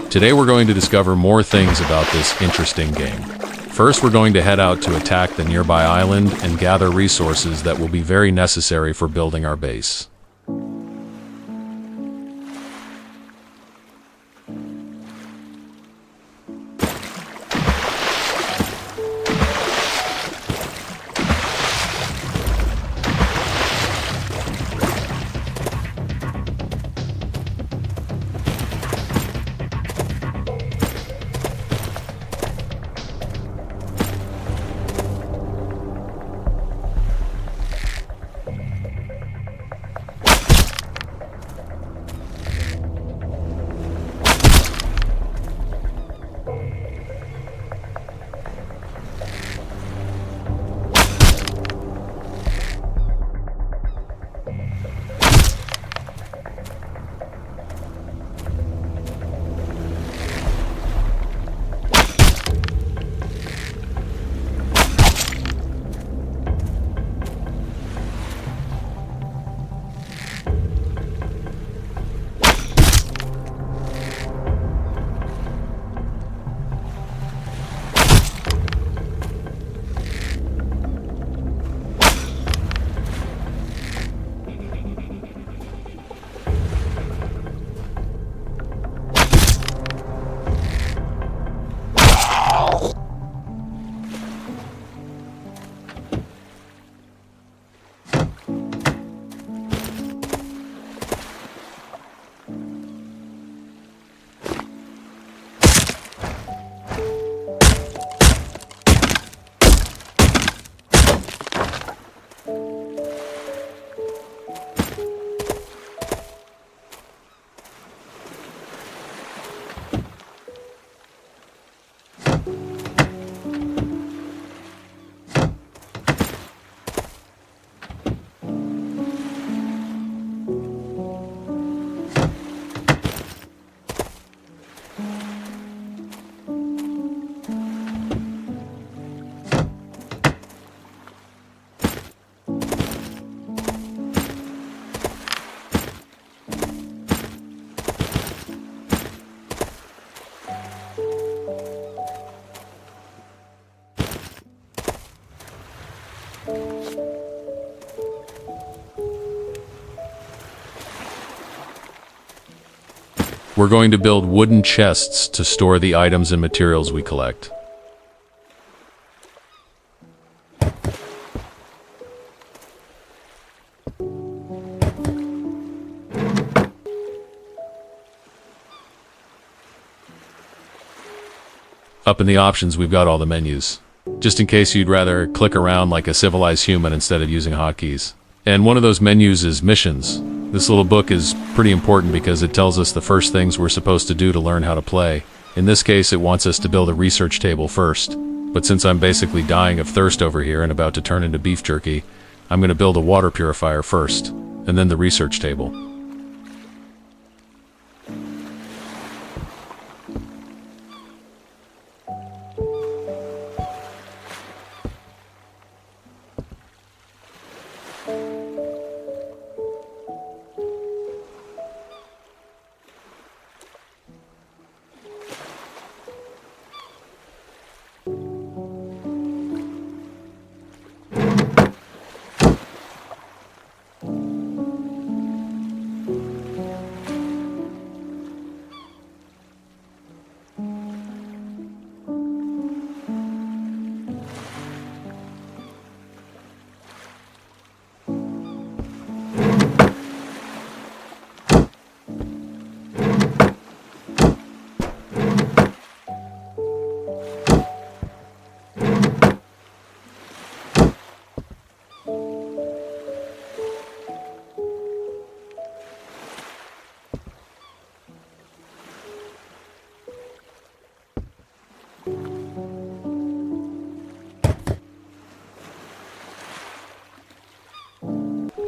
Today we're going to discover more things about this interesting game. First, we're going to head out to attack the nearby island and gather resources that will be very necessary for building our base. We're going to build wooden chests to store the items and materials we collect. Up in the options, we've got all the menus, just in case you'd rather click around like a civilized human instead of using hotkeys. And one of those menus is missions. This little book is pretty important because it tells us the first things we're supposed to do to learn how to play. In this case, it wants us to build a research table first. But since I'm basically dying of thirst over here and about to turn into beef jerky, I'm going to build a water purifier first, and then the research table.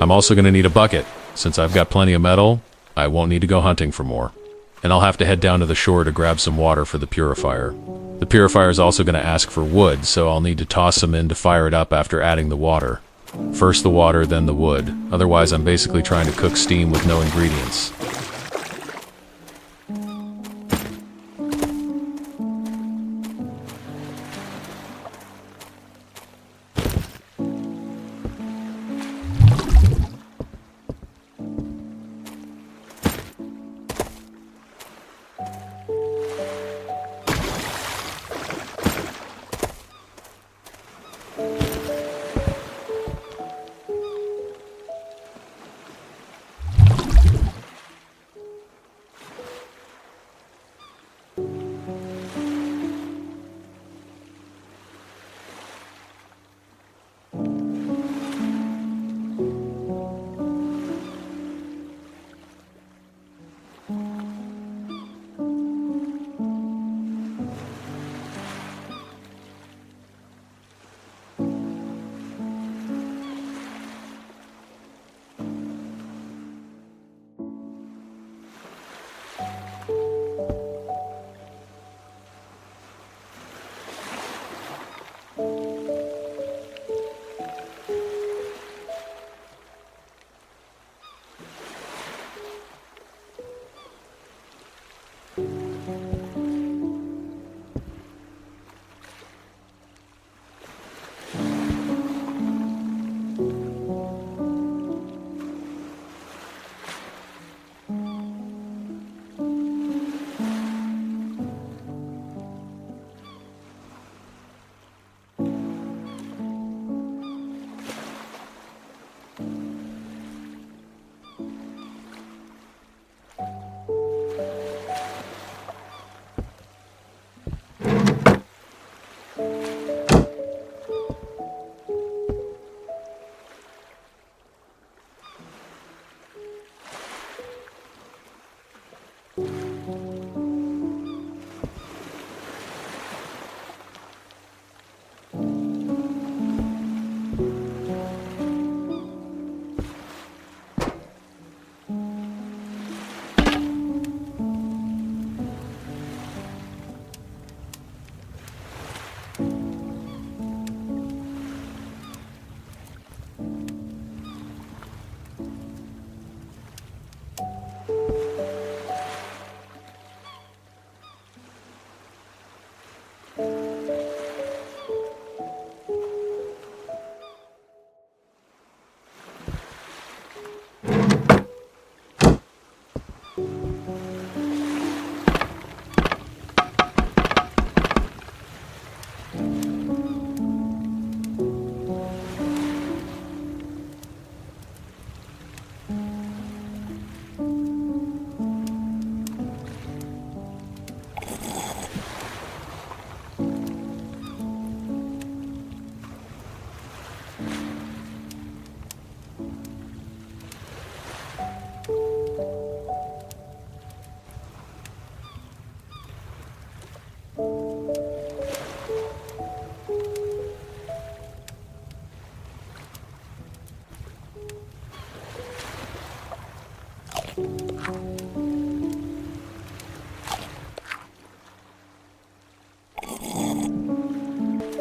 I'm also going to need a bucket. Since I've got plenty of metal, I won't need to go hunting for more. And I'll have to head down to the shore to grab some water for the purifier. The purifier is also going to ask for wood, so I'll need to toss some in to fire it up after adding the water. First the water, then the wood. Otherwise, I'm basically trying to cook steam with no ingredients.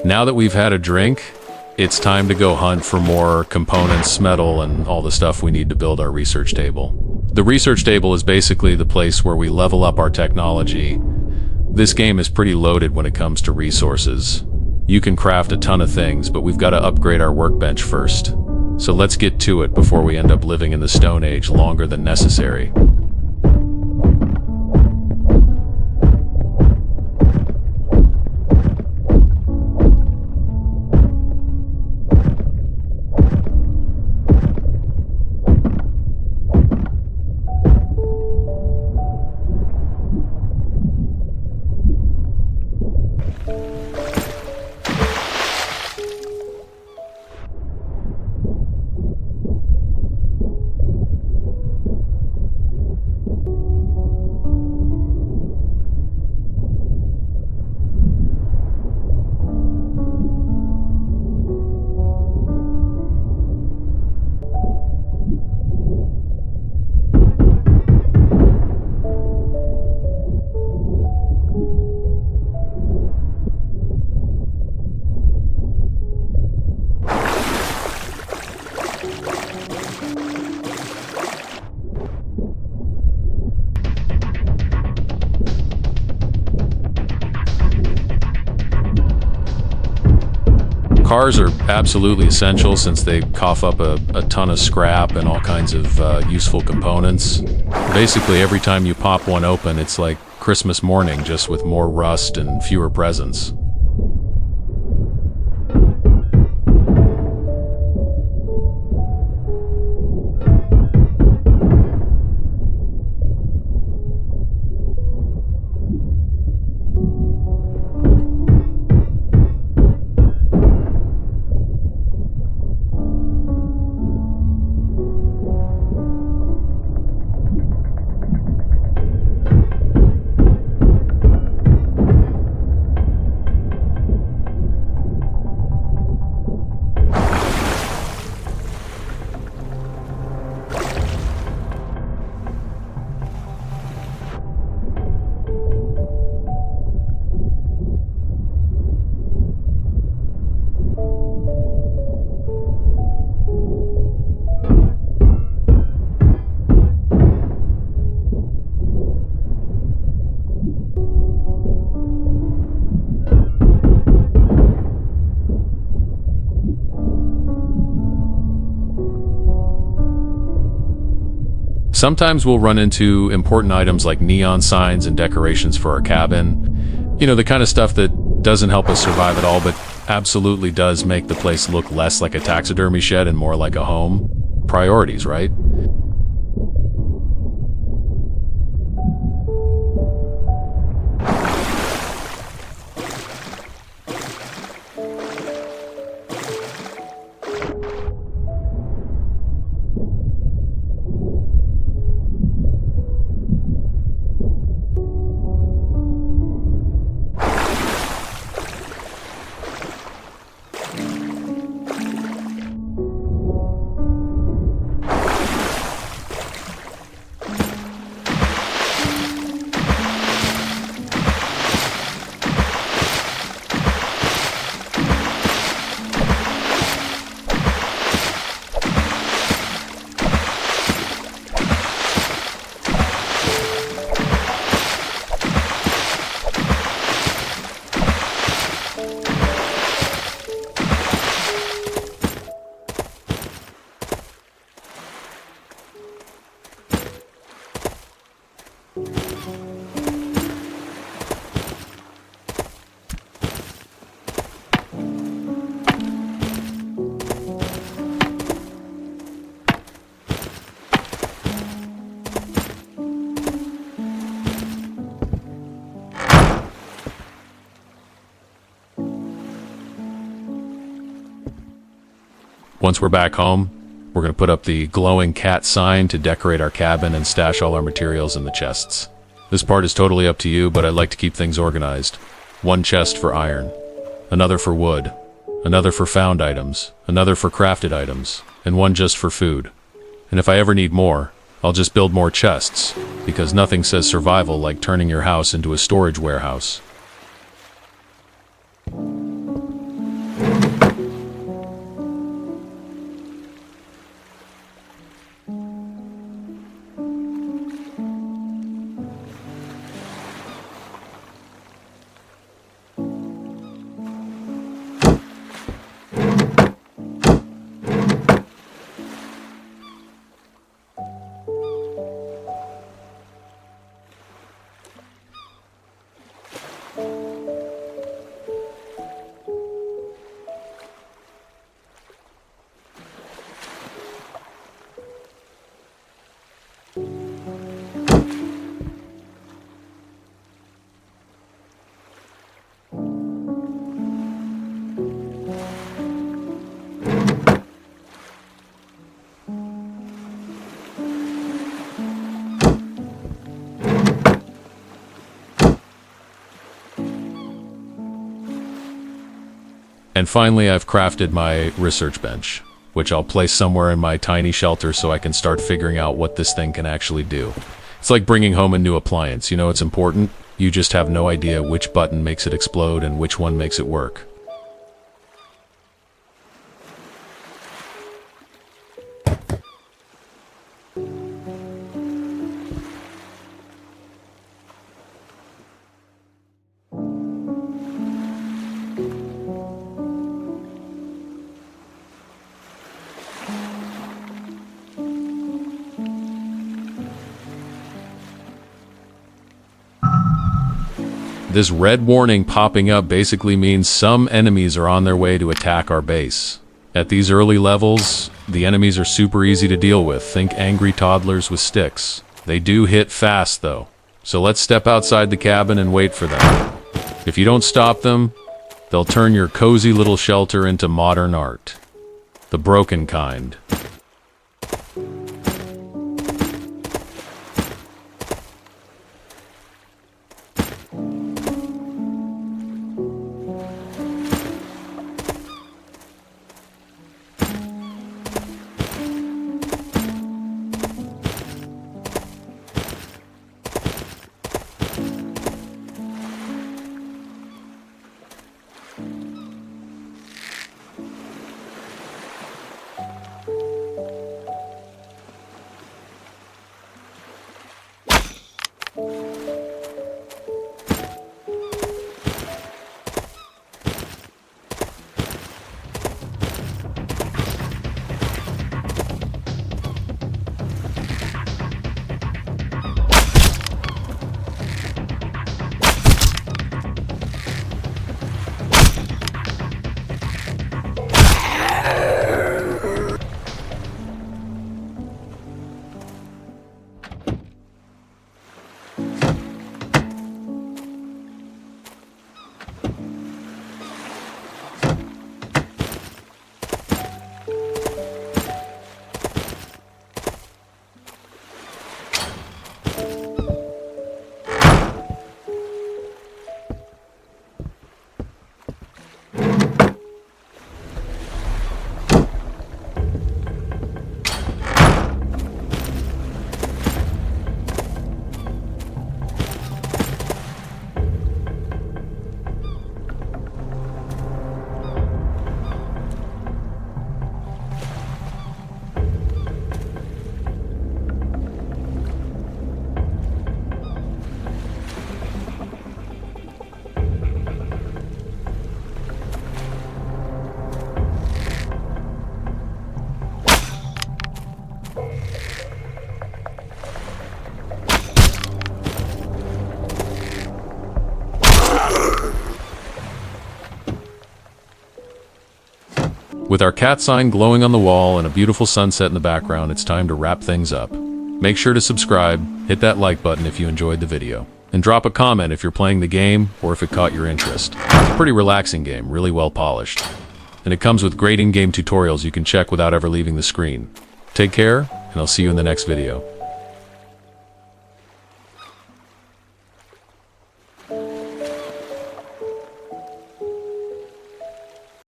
Now that we've had a drink, it's time to go hunt for more components, metal, and all the stuff we need to build our research table. The research table is basically the place where we level up our technology. This game is pretty loaded when it comes to resources. You can craft a ton of things, but we've got to upgrade our workbench first. So let's get to it before we end up living in the Stone Age longer than necessary. Cars are absolutely essential since they cough up a ton of scrap and all kinds of useful components. Basically, every time you pop one open, it's like Christmas morning, just with more rust and fewer presents. Sometimes we'll run into important items like neon signs and decorations for our cabin. You know, the kind of stuff that doesn't help us survive at all, but absolutely does make the place look less like a taxidermy shed and more like a home. Priorities, right? Once we're back home, we're going to put up the glowing cat sign to decorate our cabin and stash all our materials in the chests. This part is totally up to you, but I like to keep things organized. One chest for iron, another for wood, another for found items, another for crafted items, and one just for food. And if I ever need more, I'll just build more chests, because nothing says survival like turning your house into a storage warehouse. And finally, I've crafted my research bench, which I'll place somewhere in my tiny shelter so I can start figuring out what this thing can actually do. It's like bringing home a new appliance. You know it's important, you just have no idea which button makes it explode and which one makes it work. This red warning popping up basically means some enemies are on their way to attack our base. At these early levels, the enemies are super easy to deal with. Think angry toddlers with sticks. They do hit fast though. So let's step outside the cabin and wait for them. If you don't stop them, they'll turn your cozy little shelter into modern art. The broken kind. With our cat sign glowing on the wall and a beautiful sunset in the background, it's time to wrap things up. Make sure to subscribe, hit that like button if you enjoyed the video, and drop a comment if you're playing the game or if it caught your interest. It's a pretty relaxing game, really well polished. And it comes with great in-game tutorials you can check without ever leaving the screen. Take care, and I'll see you in the next video.